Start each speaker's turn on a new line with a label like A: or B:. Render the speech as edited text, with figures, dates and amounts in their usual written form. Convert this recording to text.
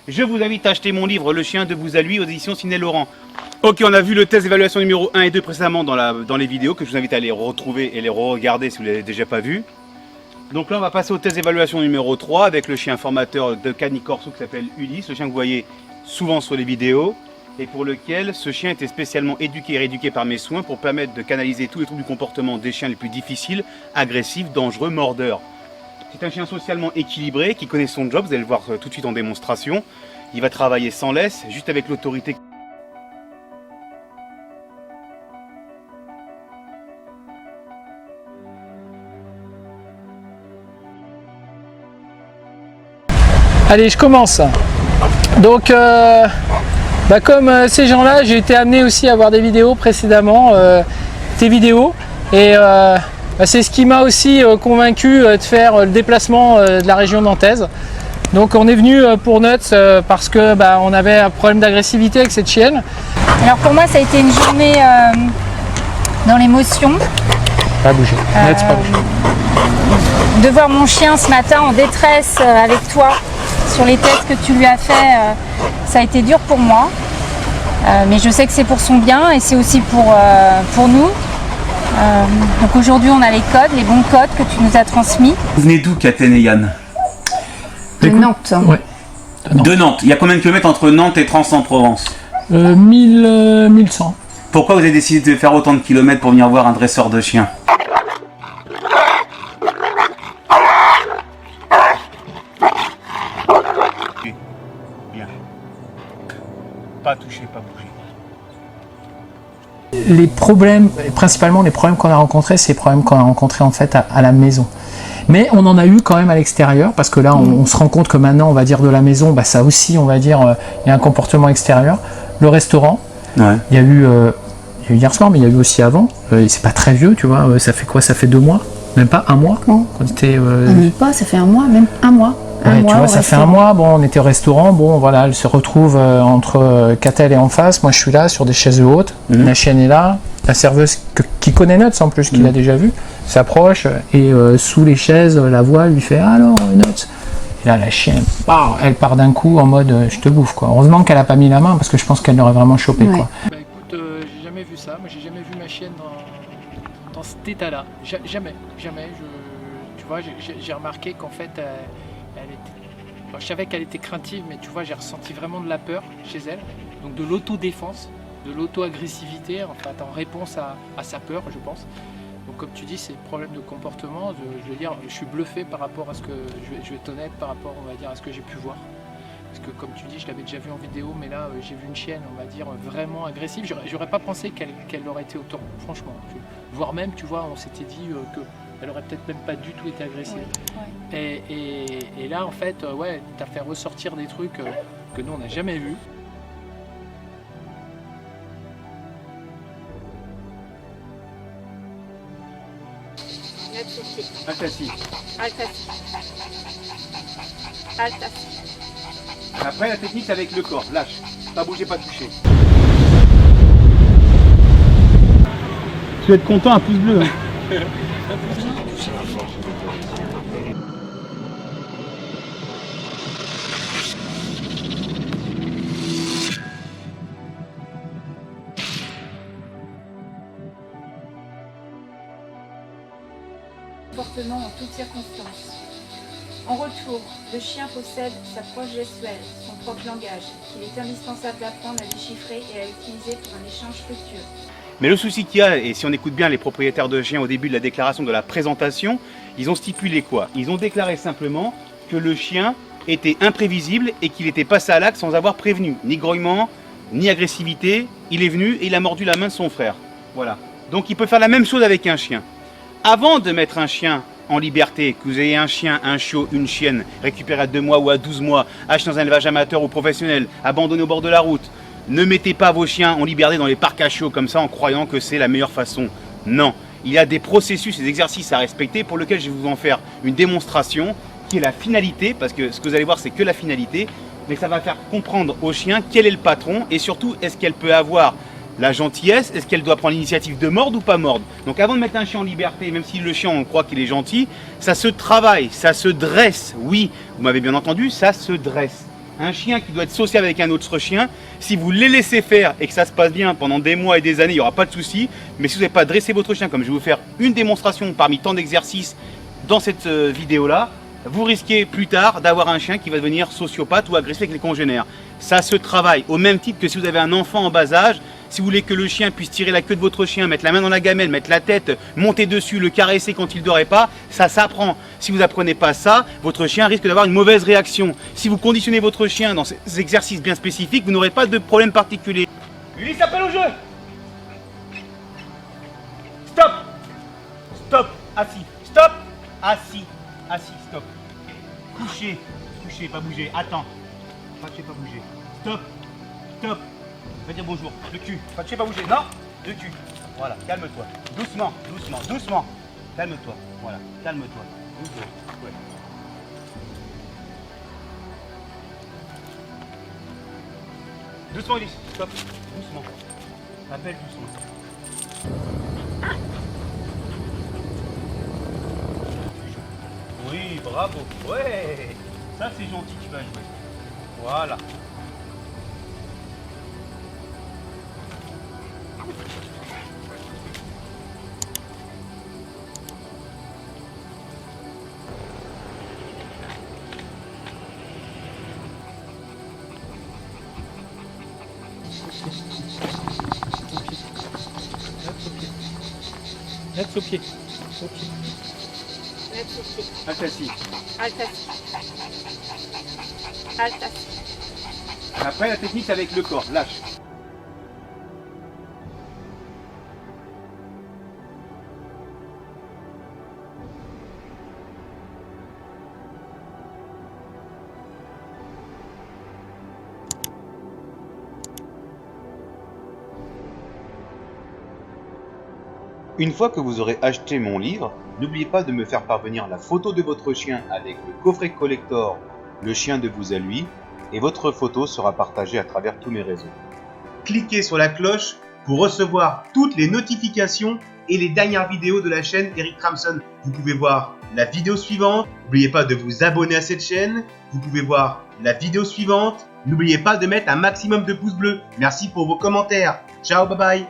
A: je vous invite à acheter mon livre Le chien de vous à lui aux éditions Ciné Laurent. Ok, on a vu le test d'évaluation numéro 1 et 2 précédemment dans les vidéos que je vous invite à les retrouver et les re-regarder si vous ne l'avez déjà pas vu. Donc là on va passer au test d'évaluation numéro 3 avec le chien formateur de Cani Corso qui s'appelle Ulysse, le chien que vous voyez souvent sur les vidéos et pour lequel ce chien était spécialement éduqué et rééduqué par mes soins pour permettre de canaliser tous les troubles du comportement des chiens les plus difficiles, agressifs, dangereux, mordeurs. C'est un chien socialement équilibré qui connaît son job, vous allez le voir tout de suite en démonstration. Il va travailler sans laisse, juste avec l'autorité.
B: Allez, je commence. Donc, comme ces gens-là, j'ai été amené aussi à voir des vidéos précédemment, tes vidéos, et c'est ce qui m'a aussi convaincu de faire le déplacement de la région nantaise. Donc, on est venu pour Nuts parce que on avait un problème d'agressivité avec cette chienne.
C: Alors pour moi, ça a été une journée dans l'émotion.
B: Pas bouger. Nuts, pas bouger.
C: De voir mon chien ce matin en détresse avec toi sur les tests que tu lui as fait, ça a été dur pour moi. Mais je sais que c'est pour son bien et c'est aussi pour nous. Donc aujourd'hui, on a les codes, les bons codes que tu nous as transmis.
A: Vous venez d'où, Katen et Yann?
C: De Nantes.
B: Ouais.
A: De Nantes. Il y a combien de kilomètres entre Nantes et Trans-en-Provence?
B: 1100.
A: Pourquoi vous avez décidé de faire autant de kilomètres pour venir voir un dresseur de chiens? Bien. Pas toucher, pas bouger.
B: Les problèmes, principalement les problèmes qu'on a rencontrés, c'est les problèmes qu'on a rencontrés en fait à la maison. Mais on en a eu quand même à l'extérieur, parce que là on se rend compte que maintenant, on va dire de la maison, ça aussi, on va dire, il y a un comportement extérieur. Le restaurant,
A: Ouais.
B: il y a eu hier soir, mais il y a eu aussi avant. C'est pas très vieux, tu vois, ça fait quoi? Ça fait 2 mois? Même pas 1 mois?
C: Non.
B: Quand était,
C: Même pas, ça fait 1 mois, même 1 mois.
B: Ouais, tu vois, ça fait 1 mois, bon, on était au restaurant, bon, voilà, elle se retrouve entre Catel et en face, moi je suis là, sur des chaises hautes, la chienne est là, la serveuse qui connaît Nuts en plus, qui l'a déjà vu, s'approche, et sous les chaises, la voix lui fait « Alors, Nuts ?» Et là, la chienne, elle part d'un coup en mode « Je te bouffe », quoi. Heureusement qu'elle a pas mis la main, parce que je pense qu'elle l'aurait vraiment chopé, quoi.
D: Bah écoute, j'ai jamais vu ça, moi j'ai jamais vu ma chienne dans cet état-là, jamais, tu vois, j'ai remarqué qu'en fait, elle était, alors, je savais qu'elle était craintive, mais tu vois, j'ai ressenti vraiment de la peur chez elle, donc de l'autodéfense, de l'auto-agressivité, en fait, en réponse à sa peur, je pense. Donc comme tu dis, c'est le problème de comportement, je veux dire, je suis bluffé par rapport à ce que, je vais être honnête, par rapport, on va dire, à ce que j'ai pu voir. Parce que comme tu dis, je l'avais déjà vu en vidéo, mais là j'ai vu une chienne, on va dire, vraiment agressive. J'aurais pas pensé qu'elle aurait été autant, franchement. Voire même, tu vois, on s'était dit qu'elle aurait peut-être même pas du tout été agressive. Ouais. Et là, en fait, ouais, t'as fait ressortir des trucs que nous, on n'a jamais vus.
A: Altaci.
C: Altaci. Altaci.
A: Après, la technique, c'est avec le corps. Lâche. Pas bouger, pas toucher. Tu vas être content, un pouce bleu. Hein.
C: Comportement en toutes circonstances. En retour, le chien possède sa proche gestuelle, son propre langage, qu'il est indispensable d'apprendre à déchiffrer et à utiliser pour un échange fructueux.
A: Mais le souci qu'il y a, et si on écoute bien les propriétaires de chiens au début de la déclaration de la présentation, ils ont stipulé quoi? Ils ont déclaré simplement que le chien était imprévisible et qu'il était passé à l'acte sans avoir prévenu. Ni grognement, ni agressivité. Il est venu et il a mordu la main de son frère. Voilà. Donc il peut faire la même chose avec un chien. Avant de mettre un chien en liberté, que vous ayez un chien, un chiot, une chienne, récupéré à 2 mois ou à 12 mois, acheté dans un élevage amateur ou professionnel, abandonné au bord de la route, ne mettez pas vos chiens en liberté dans les parcs à chiots comme ça en croyant que c'est la meilleure façon. Non, il y a des processus et des exercices à respecter pour lesquels je vais vous en faire une démonstration qui est la finalité, parce que ce que vous allez voir c'est que la finalité, mais ça va faire comprendre au chien quel est le patron et surtout est-ce qu'elle peut avoir la gentillesse, est-ce qu'elle doit prendre l'initiative de mordre ou pas mordre. Donc avant de mettre un chien en liberté, même si le chien on croit qu'il est gentil, ça se travaille, ça se dresse, oui, vous m'avez bien entendu, ça se dresse. Un chien qui doit être social avec un autre chien, si vous les laissez faire et que ça se passe bien pendant des mois et des années, il n'y aura pas de souci. Mais si vous n'avez pas dressé votre chien, comme je vais vous faire une démonstration parmi tant d'exercices dans cette vidéo-là, vous risquez plus tard d'avoir un chien qui va devenir sociopathe ou agressif avec les congénères. Ça se travaille au même titre que si vous avez un enfant en bas âge. Si vous voulez que le chien puisse tirer la queue de votre chien, mettre la main dans la gamelle, mettre la tête, monter dessus, le caresser quand il ne dort pas, ça s'apprend. Si vous n'apprenez pas ça, votre chien risque d'avoir une mauvaise réaction. Si vous conditionnez votre chien dans ces exercices bien spécifiques, vous n'aurez pas de problème particulier. Ulysse, appelle au jeu. Stop. Stop. Assis. Stop. Assis. Assis. Stop. Couché. Couché, pas bouger. Attends. Couché, pas bouger. Stop. Stop. Va dire bonjour. Le cul. Pas toucher, pas bouger. Non. Le cul. Voilà. Calme-toi. Doucement. Doucement. Doucement. Calme-toi. Voilà. Calme-toi. Doucement. Ouais. Doucement, Ulysse. Stop. Doucement. Appelle doucement. Oui, bravo. Ouais. Ça, c'est gentil. Tu vas jouer. Voilà. Reste au pied. Halte assis. Après la technique c'est avec le corps, lâche. Une fois que vous aurez acheté mon livre, n'oubliez pas de me faire parvenir la photo de votre chien avec le coffret collector Le chien de vous à lui, et votre photo sera partagée à travers tous mes réseaux. Cliquez sur la cloche pour recevoir toutes les notifications et les dernières vidéos de la chaîne Eric Ramson. Vous pouvez voir la vidéo suivante, n'oubliez pas de vous abonner à cette chaîne, vous pouvez voir la vidéo suivante, n'oubliez pas de mettre un maximum de pouces bleus. Merci pour vos commentaires. Ciao, bye bye.